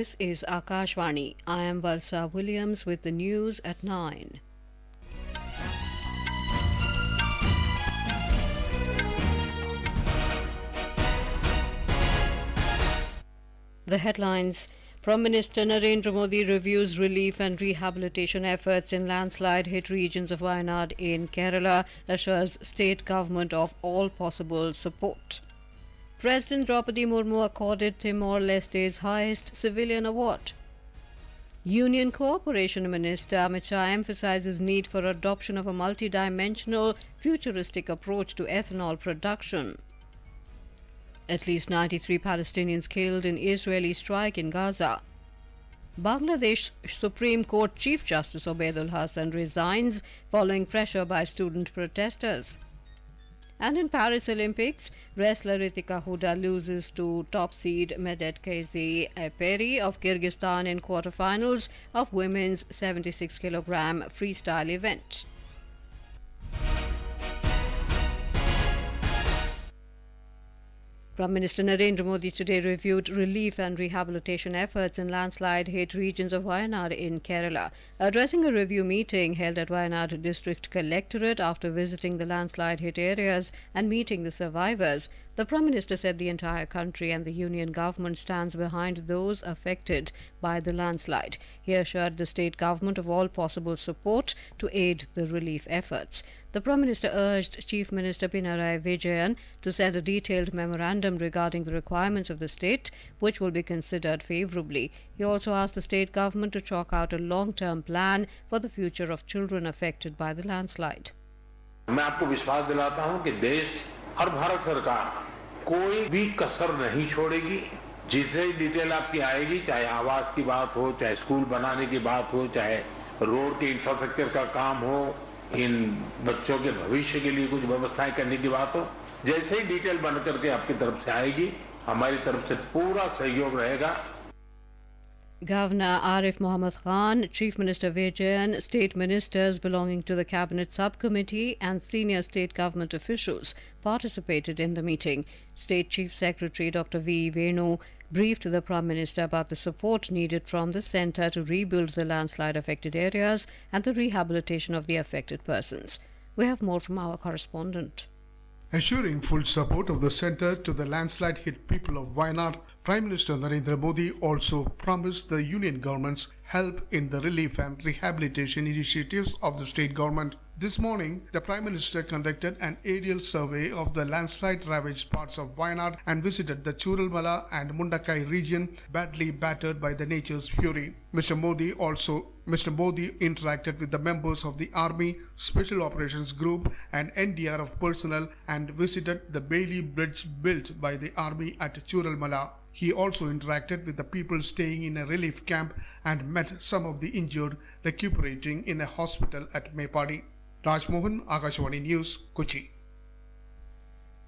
This is Akashvani. I am Valsa Williams with the news at 9. The headlines: Prime Minister Narendra Modi reviews relief and rehabilitation efforts in landslide-hit regions of Wayanad in Kerala, assures state government of all possible support. President Droupadi Murmu accorded Timor Leste's highest civilian award. Union Cooperation Minister Amit Shah emphasizes need for adoption of a multidimensional, futuristic approach to ethanol production. At least 93 Palestinians killed in Israeli strike in Gaza. Bangladesh Supreme Court Chief Justice Obaidul Hasan resigns following pressure by student protesters. And in Paris Olympics, wrestler Reetika Hooda loses to top seed Medet Kyzy Aiperi of Kyrgyzstan in quarterfinals of women's 76 kg freestyle event. Prime Minister Narendra Modi today reviewed relief and rehabilitation efforts in landslide-hit regions of Wayanad in Kerala. Addressing a review meeting held at Wayanad District Collectorate after visiting the landslide-hit areas and meeting the survivors, the Prime Minister said the entire country and the Union government stands behind those affected by the landslide. He assured the state government of all possible support to aid the relief efforts. The Prime Minister urged Chief Minister Pinarayi Vijayan to send a detailed memorandum regarding the requirements of the state, which will be considered favourably. He also asked the state government to chalk out a long-term plan for the future of children affected by the landslide. मैं आपको विश्वास दिलाता हूं कि देश और भारत सरकार कोई भी कसर नहीं छोड़ेगी। जितनी डिटेल आपकी आएगी, चाहे आवास की बात हो, चाहे स्कूल बनाने की बात हो, चाहे रोड के इंफ्रास्ट्रक्चर का काम हो, इन बच्चों के भविष्य के लिए कुछ व्यवस्थाएं करने की बात हो, जैसे ही डिटेल बन करके आपकी तरफ से आएगी, हमारी तरफ से पूरा सहयोग रहेगा। Governor Arif Mohammad Khan, Chief Minister Vijayan, state ministers belonging to the Cabinet Subcommittee and senior state government officials participated in the meeting. State Chief Secretary Dr. V. Venu briefed the Prime Minister about the support needed from the centre to rebuild the landslide-affected areas and the rehabilitation of the affected persons. We have more from our correspondent. Assuring full support of the centre to the landslide-hit people of Wayanad, Prime Minister Narendra Modi also promised the Union government's help in the relief and rehabilitation initiatives of the state government. This morning, the Prime Minister conducted an aerial survey of the landslide-ravaged parts of Wayanad and visited the Churalmala and Mundakai region badly battered by the nature's fury. Mr. Modi interacted with the members of the Army, Special Operations Group and NDRF personnel and visited the Bailey Bridge built by the Army at Churalmala. He also interacted with the people staying in a relief camp and met some of the injured recuperating in a hospital at Mepadi. Rajmohan, Akashvani News, Kochi.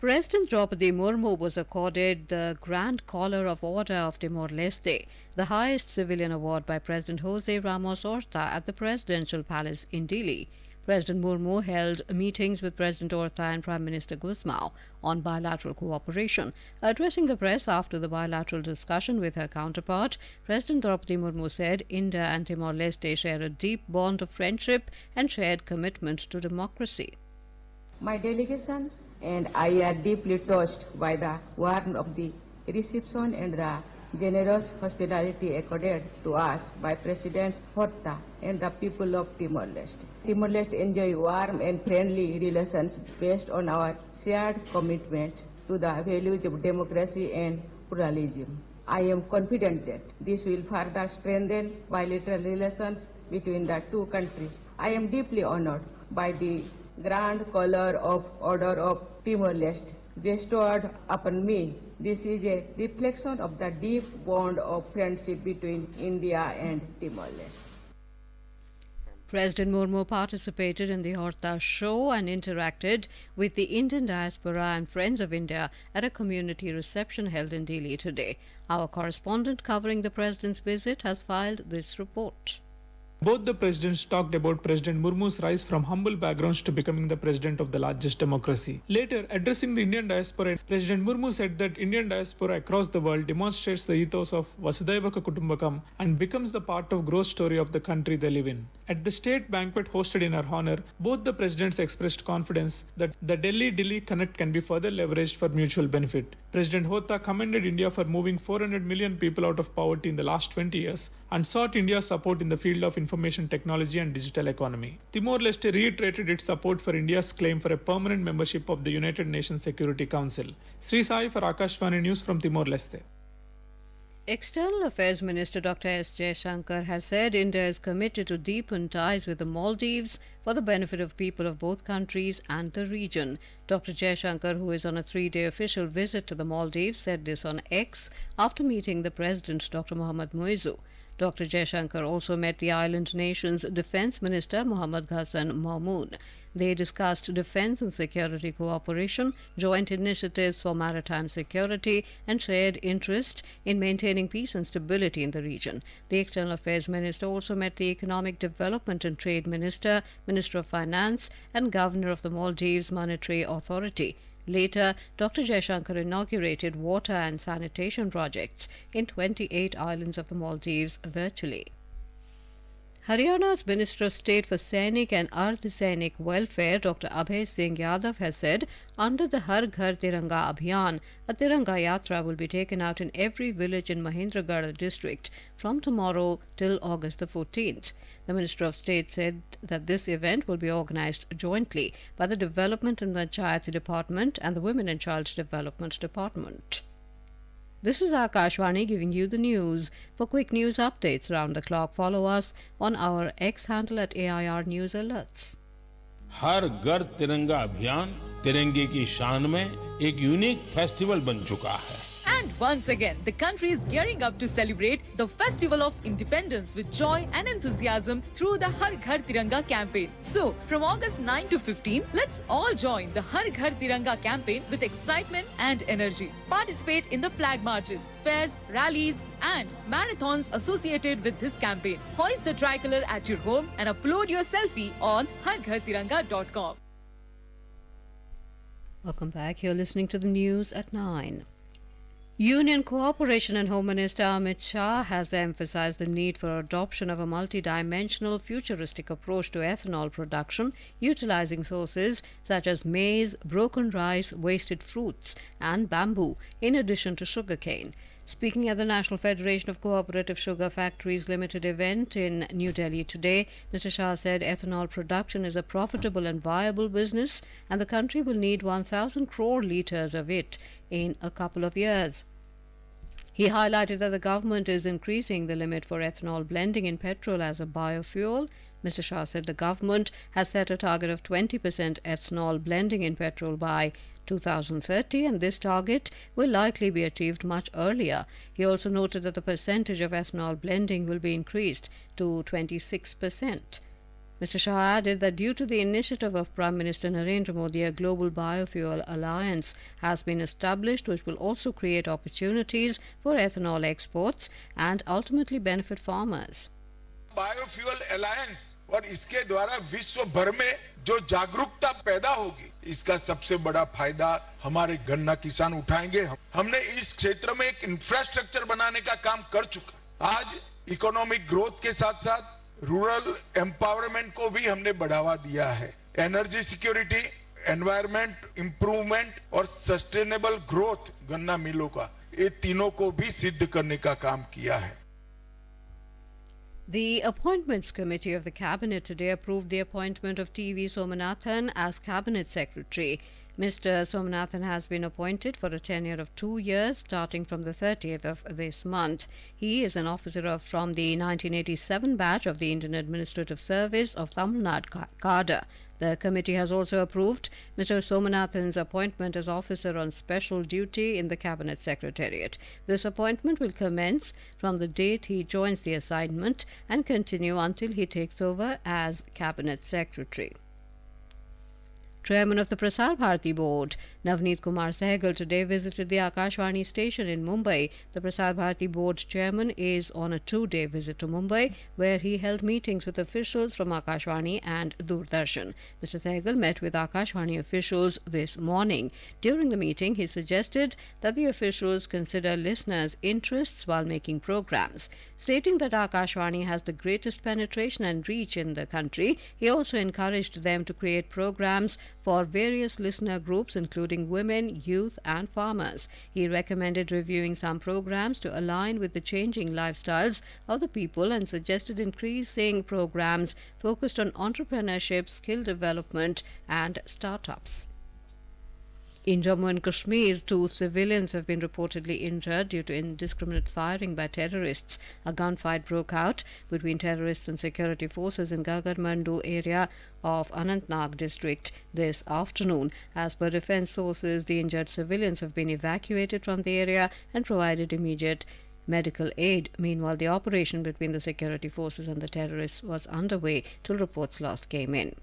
President Droupadi Murmu was accorded the Grand Collar of Order of Timor Leste, the highest civilian award by President Jose Ramos Horta at the Presidential Palace in Dili. President Murmu held meetings with President Horta and Prime Minister Gusmao on bilateral cooperation. Addressing the press after the bilateral discussion with her counterpart, President Droupadi Murmu said India and Timor Leste share a deep bond of friendship and shared commitment to democracy. My delegation and I are deeply touched by the warmth of the reception and the generous hospitality accorded to us by President Horta and the people of Timor Leste. Timor Leste enjoy warm and friendly relations based on our shared commitment to the values of democracy and pluralism. I am confident that this will further strengthen bilateral relations between the two countries. I am deeply honored by the Grand Collar of Order of Timor Leste bestowed upon me. This is a reflection of the deep bond of friendship between India and Timor Leste. President Murmu participated in the Horta show and interacted with the Indian diaspora and Friends of India at a community reception held in Delhi today. Our correspondent covering the President's visit has filed this report. Both the presidents talked about President Murmu's rise from humble backgrounds to becoming the president of the largest democracy. Later, addressing the Indian diaspora, President Murmu said that Indian diaspora across the world demonstrates the ethos of Vasudhaiva Kutumbakam and becomes the part of growth story of the country they live in. At the state banquet hosted in her honor, both the presidents expressed confidence that the Delhi Connect can be further leveraged for mutual benefit. President Hooda commended India for moving 400 million people out of poverty in the last 20 years and sought India's support in the field of information technology and digital economy. Timor Leste reiterated its support for India's claim for a permanent membership of the United Nations Security Council. Sri Sai for Akashvani News from Timor Leste. External Affairs Minister Dr. S. Jaishankar has said India is committed to deepen ties with the Maldives for the benefit of people of both countries and the region. Dr. Jaishankar, who is on a 3-day official visit to the Maldives, said this on X after meeting the President, Dr. Mohammad Muizzu. Dr. Jaishankar also met the island nation's Defence Minister Mohammad Hasan Mahmood. They discussed defence and security cooperation, joint initiatives for maritime security, and shared interest in maintaining peace and stability in the region. The External Affairs Minister also met the Economic Development and Trade Minister, Minister of Finance, and Governor of the Maldives Monetary Authority. Later, Dr. Jaishankar inaugurated water and sanitation projects in 28 islands of the Maldives virtually. Haryana's Minister of State for Sainik and Ardh-Sainik Welfare, Dr. Abhay Singh Yadav, has said under the Har Ghar Tiranga Abhiyan, a Tiranga Yatra will be taken out in every village in Mahendragarh district from tomorrow till August the 14th. The Minister of State said that this event will be organized jointly by the Development and Panchayat Department and the Women and Child Development Department. This is Akashvani giving you the news. For quick news updates round the clock, follow us on our X handle at AIR News Alerts. हर घर तिरंगा अभियान तिरंगे की शान में एक unique festival बन चुका है. And once again, the country is gearing up to celebrate the Festival of Independence with joy and enthusiasm through the Har Ghar Tiranga campaign. So, from August 9 to 15, let's all join the Har Ghar Tiranga campaign with excitement and energy. Participate in the flag marches, fairs, rallies, and marathons associated with this campaign. Hoist the tricolor at your home and upload your selfie on harghartiranga.com. Welcome back. You're listening to the news at 9. Union Cooperation and Home Minister Amit Shah has emphasized the need for adoption of a multi-dimensional futuristic approach to ethanol production, utilizing sources such as maize, broken rice, wasted fruits and bamboo, in addition to sugarcane. Speaking at the National Federation of Cooperative Sugar Factories Limited event in New Delhi today, Mr. Shah said ethanol production is a profitable and viable business and the country will need 1,000 crore litres of it in a couple of years. He highlighted that the government is increasing the limit for ethanol blending in petrol as a biofuel. Mr. Shah said the government has set a target of 20% ethanol blending in petrol by 2030 and this target will likely be achieved much earlier. He also noted that the percentage of ethanol blending will be increased to 26%. Mr. Shah added that due to the initiative of Prime Minister Narendra Modi, a global biofuel alliance has been established which will also create opportunities for ethanol exports and ultimately benefit farmers. Biofuel alliance और इसके द्वारा विश्व भर में जो जागरूकता पैदा होगी इसका सबसे बड़ा फायदा हमारे गन्ना किसान उठाएंगे. हमने इस क्षेत्र में एक इंफ्रास्ट्रक्चर बनाने का काम कर चुका. आज इकोनॉमिक ग्रोथ के साथ साथ रूरल एम्पावरमेंट को भी हमने बढ़ावा दिया है. एनर्जी सिक्योरिटी, एनवायरमेंट इंप्रूवमेंट और सस्टेनेबल ग्रोथ गन्ना मिलों का, ये तीनों को भी सिद्ध करने का काम किया है. The Appointments Committee of the Cabinet today approved the appointment of T.V. Somanathan as Cabinet Secretary. Mr. Somanathan has been appointed for a tenure of 2 years starting from the 30th of this month. He is an officer from the 1987 batch of the Indian Administrative Service of Tamil Nadu cadre. The committee has also approved Mr. Somanathan's appointment as officer on special duty in the Cabinet Secretariat. This appointment will commence from the date he joins the assignment and continue until he takes over as Cabinet Secretary. Chairman of the Prasar Bharati Board, Navneet Kumar Sehgal today visited the Akashvani station in Mumbai. The Prasar Bharati board chairman is on a 2-day visit to Mumbai, where he held meetings with officials from Akashvani and Doordarshan. Mr. Sehgal met with Akashvani officials this morning. During the meeting, he suggested that the officials consider listeners' interests while making programs. Stating that Akashvani has the greatest penetration and reach in the country, he also encouraged them to create programs for various listener groups, including women, youth, and farmers. He recommended reviewing some programs to align with the changing lifestyles of the people and suggested increasing programs focused on entrepreneurship, skill development, and startups. In Jammu and Kashmir, 2 civilians have been reportedly injured due to indiscriminate firing by terrorists. A gunfight broke out between terrorists and security forces in Gagarmandu area of Anantnag district this afternoon. As per defense sources, the injured civilians have been evacuated from the area and provided immediate medical aid. Meanwhile, the operation between the security forces and the terrorists was underway till reports last came in.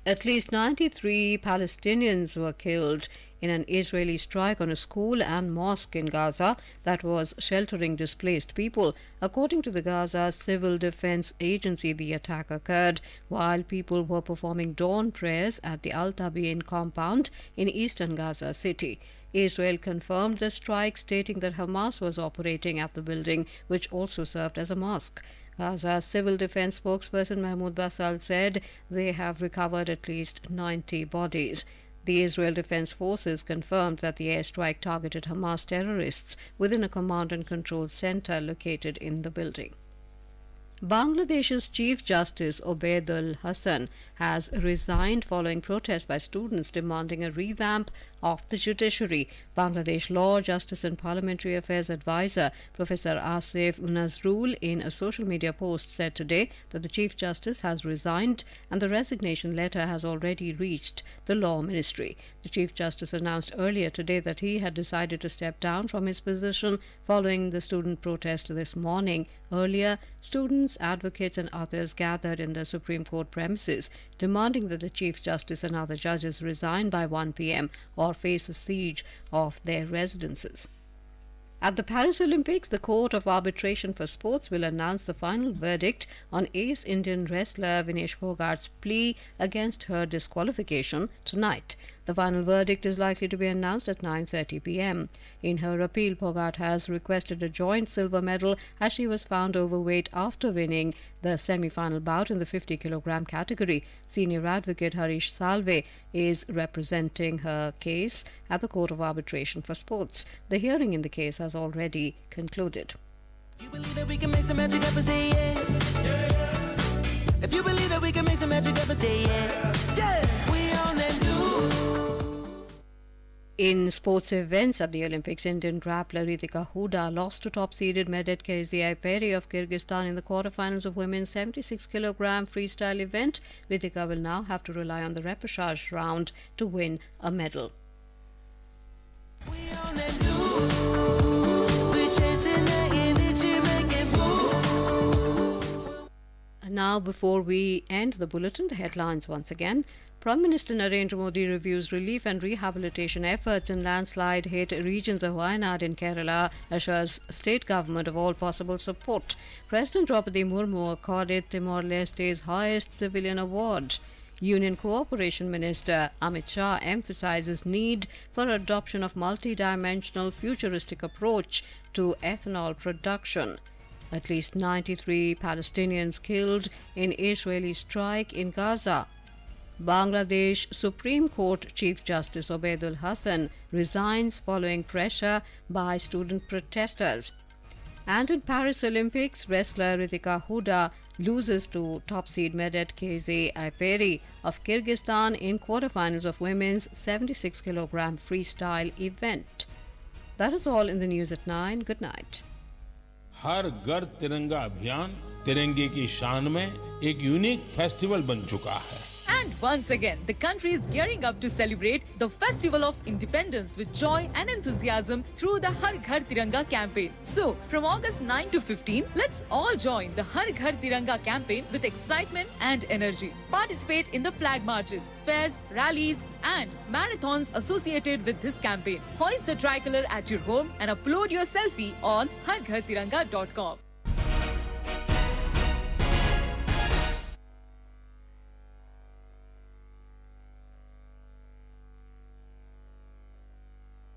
At least 93 Palestinians were killed in an Israeli strike on a school and mosque in Gaza that was sheltering displaced people. According to the Gaza Civil Defense Agency, the attack occurred while people were performing dawn prayers at the Al Tabiin compound in eastern Gaza city. Israel confirmed the strike, stating that Hamas was operating at the building, which also served as a mosque. Gaza Civil Defense spokesperson Mahmoud Basal said they have recovered at least 90 bodies. The Israel Defense Forces confirmed that the airstrike targeted Hamas terrorists within a command and control center located in the building. Bangladesh's Chief Justice Obaidul Hasan has resigned following protests by students demanding a revamp of the judiciary. Bangladesh Law, Justice and Parliamentary Affairs Advisor Professor Asif Nazrul, in a social media post, said today that the Chief Justice has resigned and the resignation letter has already reached the Law Ministry. The Chief Justice announced earlier today that he had decided to step down from his position following the student protest this morning. Earlier, students, advocates and others gathered in the Supreme Court premises, demanding that the Chief Justice and other judges resign by 1 p.m. or face a siege of their residences. At the Paris Olympics, the Court of Arbitration for Sports will announce the final verdict on ace Indian wrestler Vinesh Phogat's plea against her disqualification tonight. The final verdict is likely to be announced at 9:30 p.m. In her appeal, Phogat has requested a joint silver medal as she was found overweight after winning the semi-final bout in the 50-kilogram category. Senior advocate Harish Salve is representing her case at the Court of Arbitration for Sports. The hearing in the case has already concluded. You believe that we can make some magic up and say yeah. If you believe that we can make some magic up and say yeah. Yeah, we on and do. In sports events at the Olympics, Indian grappler Reetika Hooda lost to top-seeded Medet Kyzy Aiperi of Kyrgyzstan in the quarterfinals of women's 76-kilogram freestyle event. Reetika will now have to rely on the repechage round to win a medal. We on and do. We're chasing the energy, making move. And now, before we end the bulletin, the headlines once again. Prime Minister Narendra Modi reviews relief and rehabilitation efforts in landslide-hit regions of Wayanad in Kerala, assures state government of all possible support. President Droupadi Murmu accorded Timor Leste's highest civilian award. Union Cooperation Minister Amit Shah emphasizes need for adoption of multi-dimensional futuristic approach to ethanol production. At least 93 Palestinians killed in Israeli strike in Gaza. Bangladesh Supreme Court Chief Justice Obaidul Hasan resigns following pressure by student protesters. And in Paris Olympics, wrestler Reetika Hooda loses to top seed Medet Kyzy Aiperi of Kyrgyzstan in quarterfinals of women's 76-kilogram freestyle event. That is all in the news at 9. Good night. हर घर तिरंगा अभियान तिरंगे की शान में एक unique festival बन चुका है. And once again, the country is gearing up to celebrate the Festival of Independence with joy and enthusiasm through the Har Ghar Tiranga campaign. So, from August 9 to 15, let's all join the Har Ghar Tiranga campaign with excitement and energy. Participate in the flag marches, fairs, rallies, and marathons associated with this campaign. Hoist the tricolor at your home and upload your selfie on harghartiranga.com.